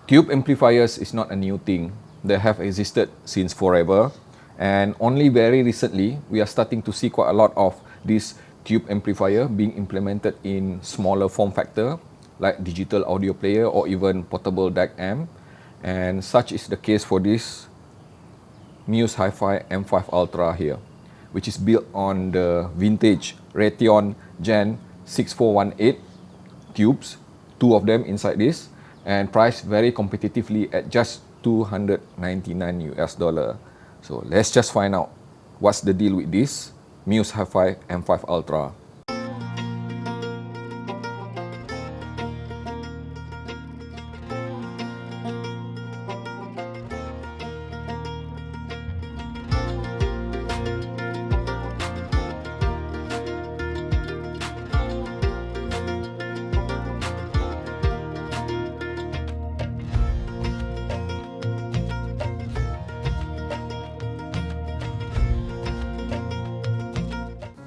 Tube amplifiers is not a new thing. They have existed since forever, and only very recently we are starting to see quite a lot of this tube amplifier being implemented in smaller form factor like digital audio player or even portable DAC amp, and such is the case for this MuseHiFi M5 Ultra here, which is built on the vintage Raytheon Gen 6418 tubes, two of them inside this, and priced very competitively at just $299. So let's just find out what's the deal with this MuseHiFi M5 Ultra.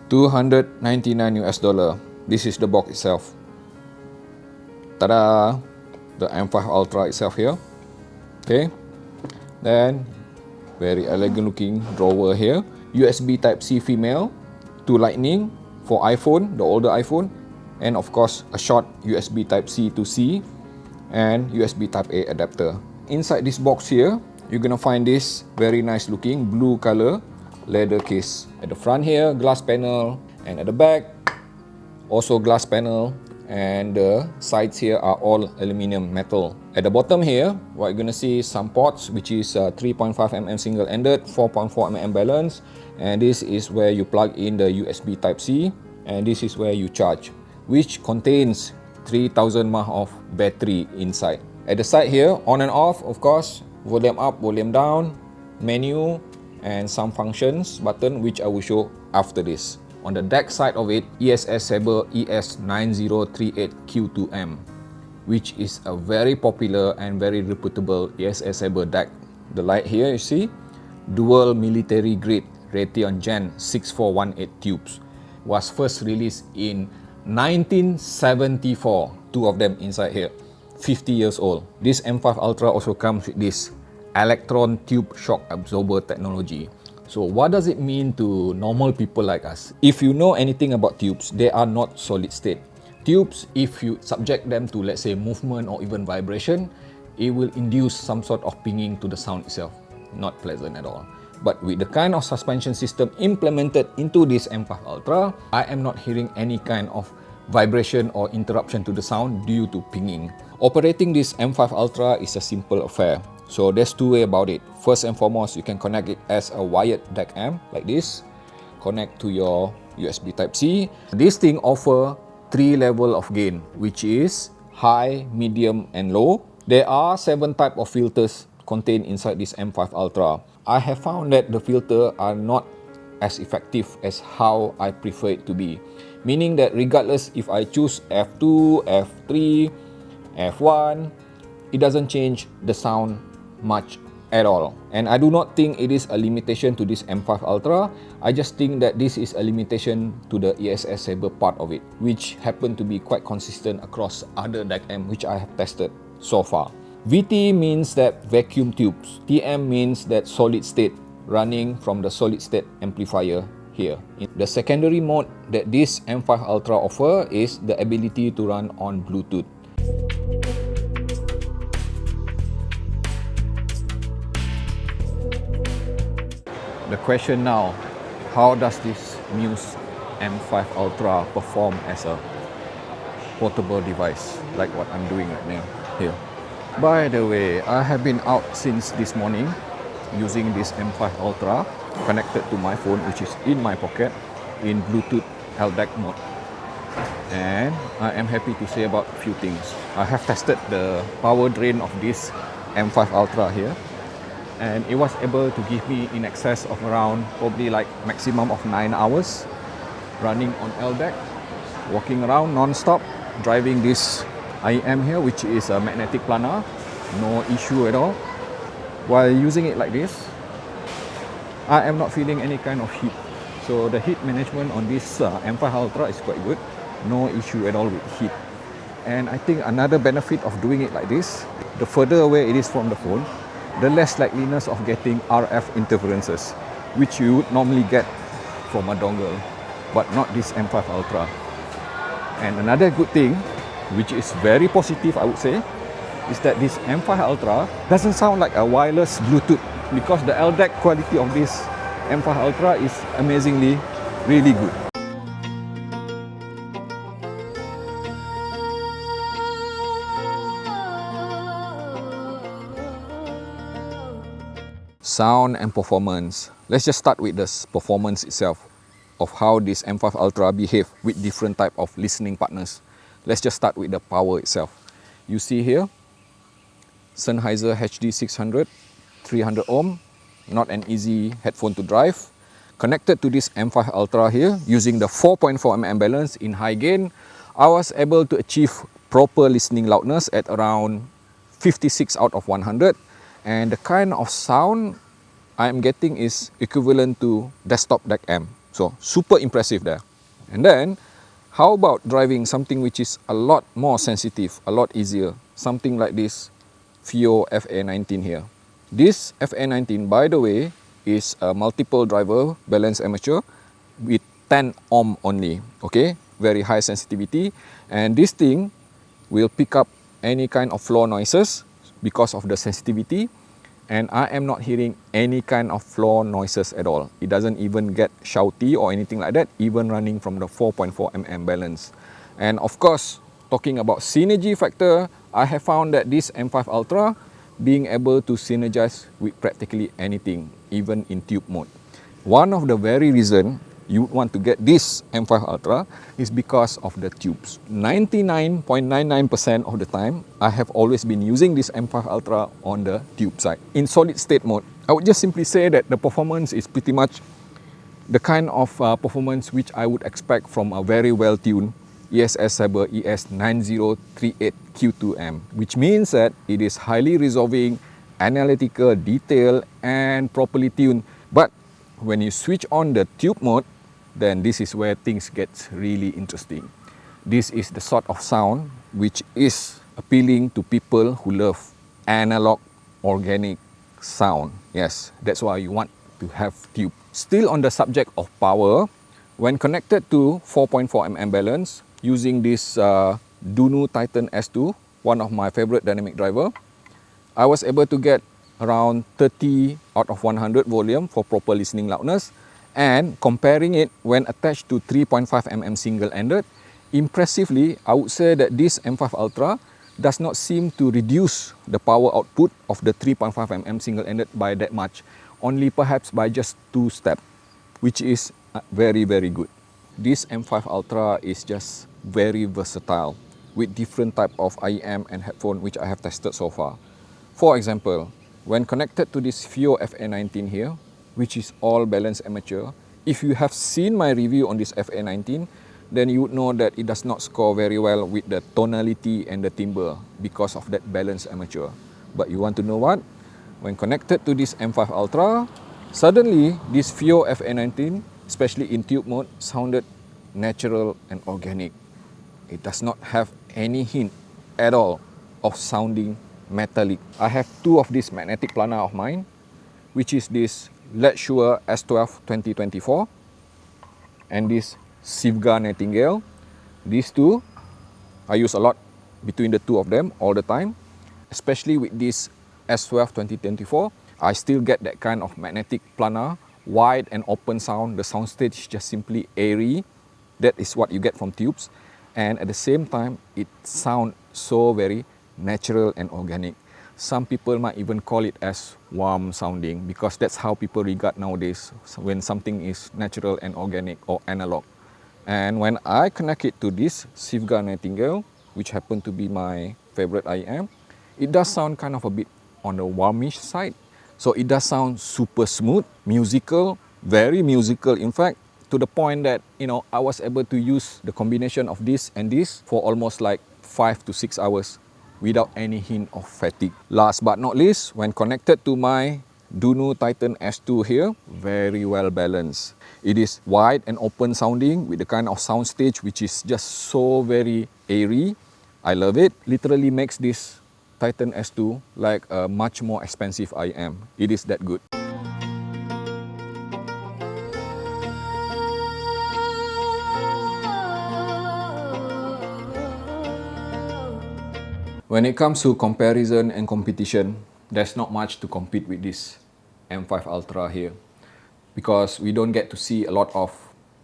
$299. This is the box itself. Ta-da! The M5 Ultra itself here. Okay. Then very elegant looking drawer here. USB Type-C female to Lightning for iPhone, the older iPhone, and of course a short USB Type-C to C and USB Type-A adapter. Inside this box here, you're gonna find this very nice looking blue color leather case. At the front here, glass panel, and at the back, also glass panel, and the sides here are all aluminum metal. At the bottom here, what you're gonna see is some ports, which is 3.5mm single-ended, 4.4mm balance, and this is where you plug in the USB Type-C, and this is where you charge, which contains 3000 mAh of battery inside. At the side here, on and off, of course, volume up, volume down, menu, and some functions button, which I will show after this. On the DAC side of it, ESS Sabre ES9038Q2M, which is a very popular and very reputable ESS Sabre DAC. The light here you see, dual military grade Raytheon Gen 6418 tubes, was first released in 1974, two of them inside here, 50 years old. This M5 Ultra also comes with this electron tube shock absorber technology. So what does it mean to normal people like us? If you know anything about tubes, they are not solid state. Tubes, if you subject them to, let's say, movement or even vibration, it will induce some sort of pinging to the sound itself. Not pleasant at all. But with the kind of suspension system implemented into this M5 Ultra, I am not hearing any kind of vibration or interruption to the sound due to pinging. Operating this M5 Ultra is a simple affair. So there's two ways about it. First and foremost, you can connect it as a wired DAC amp like this. Connect to your USB Type-C. This thing offers 3 levels of gain, which is high, medium, and low. There are 7 types of filters contained inside this M5 Ultra. I have found that the filters are not as effective as how I prefer it to be. Meaning that regardless if I choose F2, F3, F1, it doesn't change the sound much at all. And I do not think it is a limitation to this M5 Ultra. I just think that this is a limitation to the ESS Sabre part of it, which happen to be quite consistent across other DAC amp which I have tested so far. VT means that vacuum tubes. TM means that solid state, running from the solid state amplifier here. The secondary mode that this M5 Ultra offer is the ability to run on Bluetooth. The question now, how does this Muse M5 Ultra perform as a portable device like what I'm doing right now here? By the way, I have been out since this morning using this M5 Ultra connected to my phone, which is in my pocket, in Bluetooth LDAC mode. And I am happy to say about a few things. I have tested the power drain of this M5 Ultra here, and it was able to give me in excess of around probably like maximum of 9 hours running on LDAC, walking around non-stop, driving this IEM here, which is a magnetic planar, no issue at all. While using it like this, I am not feeling any kind of heat. So the heat management on this M5 Ultra is quite good, no issue at all with heat. And I think another benefit of doing it like this, the further away it is from the phone, the less likeliness of getting RF interferences, which you would normally get from a dongle, but not this M5 Ultra. And another good thing, which is very positive I would say, is that this M5 Ultra doesn't sound like a wireless Bluetooth, because the LDAC quality of this M5 Ultra is amazingly really good. Sound and performance. Let's just start with the performance itself of how this M5 Ultra behave with different type of listening partners. Let's just start with the power itself. You see here, Sennheiser HD 600, 300 ohm, not an easy headphone to drive. Connected to this M5 Ultra here, using the 4.4mm balance in high gain, I was able to achieve proper listening loudness at around 56 out of 100. And the kind of sound I'm getting is equivalent to desktop DAC amp. So super impressive there. And then, how about driving something which is a lot more sensitive, a lot easier? Something like this FIO FA19 here. This FA19, by the way, is a multiple driver balance amateur with 10 ohm only. Okay, very high sensitivity. And this thing will pick up any kind of floor noises because of the sensitivity. And I am not hearing any kind of floor noises at all. It doesn't even get shouty or anything like that, even running from the 4.4mm balance. And of course, talking about synergy factor, I have found that this M5 Ultra being able to synergize with practically anything, even in tube mode. One of the very reason you want to get this M5 Ultra is because of the tubes. 99.99% of the time, I have always been using this M5 Ultra on the tube side. In solid state mode, I would just simply say that the performance is pretty much the kind of performance which I would expect from a very well-tuned ESS Sabre ES9038Q2M, which means that it is highly resolving, analytical, detailed, and properly tuned. But when you switch on the tube mode, then this is where things get really interesting. This is the sort of sound which is appealing to people who love analog, organic sound. Yes, that's why you want to have tube. Still on the subject of power, when connected to 4.4mm balance, using this Dunu Titan S2, one of my favorite dynamic driver, I was able to get around 30 out of 100 volume for proper listening loudness. And comparing it when attached to 3.5mm single-ended, impressively, I would say that this M5 Ultra does not seem to reduce the power output of the 3.5mm single-ended by that much, only perhaps by just 2 steps, which is very, very good. This M5 Ultra is just very versatile with different type of IEM and headphone which I have tested so far. For example, when connected to this FIO FA19 here, which is all balance amateur, if you have seen my review on this FA19, then you would know that it does not score very well with the tonality and the timbre because of that balance amateur. But you want to know what? When connected to this M5 Ultra, suddenly this FIO FA19, especially in tube mode, sounded natural and organic. It does not have any hint at all of sounding metallic. I have 2 of this magnetic planar of mine, which is this Luxury S12 2024 and this Sivga Nightingale. These 2 I use a lot between the 2 of them all the time, especially with this S12 2024. I still get that kind of magnetic planar, wide and open sound. The soundstage is just simply airy. That is what you get from tubes, and at the same time it sounds so very natural and organic. Some people might even call it as warm sounding, because that's how people regard nowadays when something is natural and organic or analog. And when I connect it to this Sivga Nightingale, which happened to be my favorite IEM, it does sound kind of a bit on the warmish side. So it does sound super smooth, musical, very musical in fact, to the point that, I was able to use the combination of this and this for almost like 5 to 6 hours without any hint of fatigue. Last but not least, when connected to my Dunu Titan S2 here, very well balanced. It is wide and open sounding with the kind of sound stage which is just so very airy, I love it. Literally makes this Titan S2 like a much more expensive IEM. It is that good. When it comes to comparison and competition, there's not much to compete with this M5 Ultra here, because we don't get to see a lot of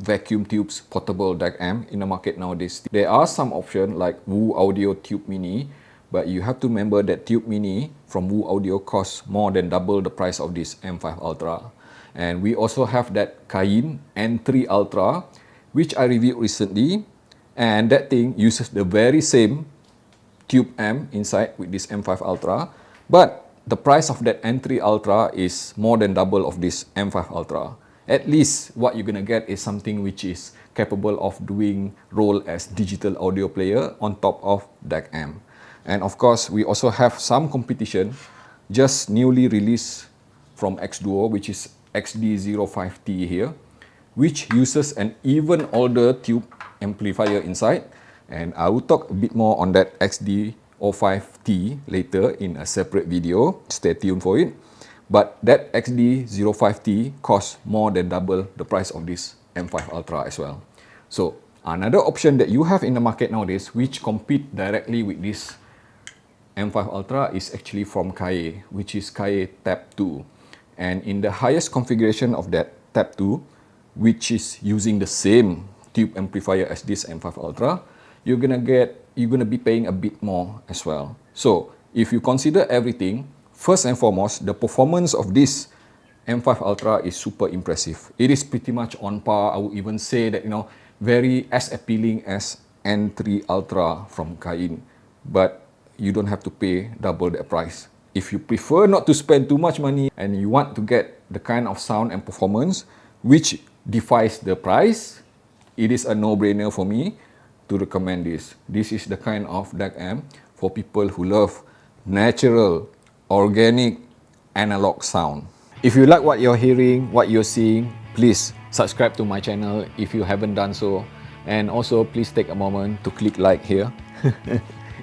vacuum tubes portable DAC amp in the market nowadays. There are some options like Wu Audio Tube Mini, but you have to remember that Tube Mini from Wu Audio costs more than double the price of this M5 Ultra. And we also have that Kain N3 Ultra, which I reviewed recently, and that thing uses the very same tube amp inside with this M5 Ultra, but the price of that N3 Ultra is more than double of this M5 Ultra. At least what you're gonna get is something which is capable of doing role as digital audio player on top of DAC amp. And of course, we also have some competition just newly released from X-Duo, which is XD05T here, which uses an even older tube amplifier inside. And I will talk a bit more on that XD05T later in a separate video. Stay tuned for it. But that XD05T costs more than double the price of this M5 Ultra as well. So another option that you have in the market nowadays, which compete directly with this M5 Ultra, is actually from Kae, which is Kae Tab 2. And in the highest configuration of that Tab 2, which is using the same tube amplifier as this M5 Ultra, you're gonna be paying a bit more as well. So if you consider everything, first and foremost, the performance of this M5 Ultra is super impressive. It is pretty much on par. I would even say that, very as appealing as N3 Ultra from Kain, but you don't have to pay double that price. If you prefer not to spend too much money and you want to get the kind of sound and performance which defies the price, it is a no-brainer for me to recommend this. This is the kind of DAC amp for people who love natural, organic, analog sound. If you like what you're hearing, what you're seeing, please subscribe to my channel if you haven't done so. And also please take a moment to click like here.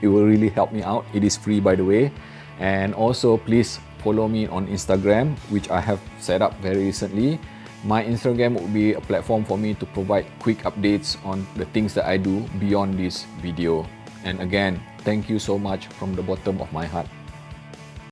It will really help me out. It is free, by the way. And also please follow me on Instagram, which I have set up very recently. My Instagram will be a platform for me to provide quick updates on the things that I do beyond this video. And again, thank you so much from the bottom of my heart.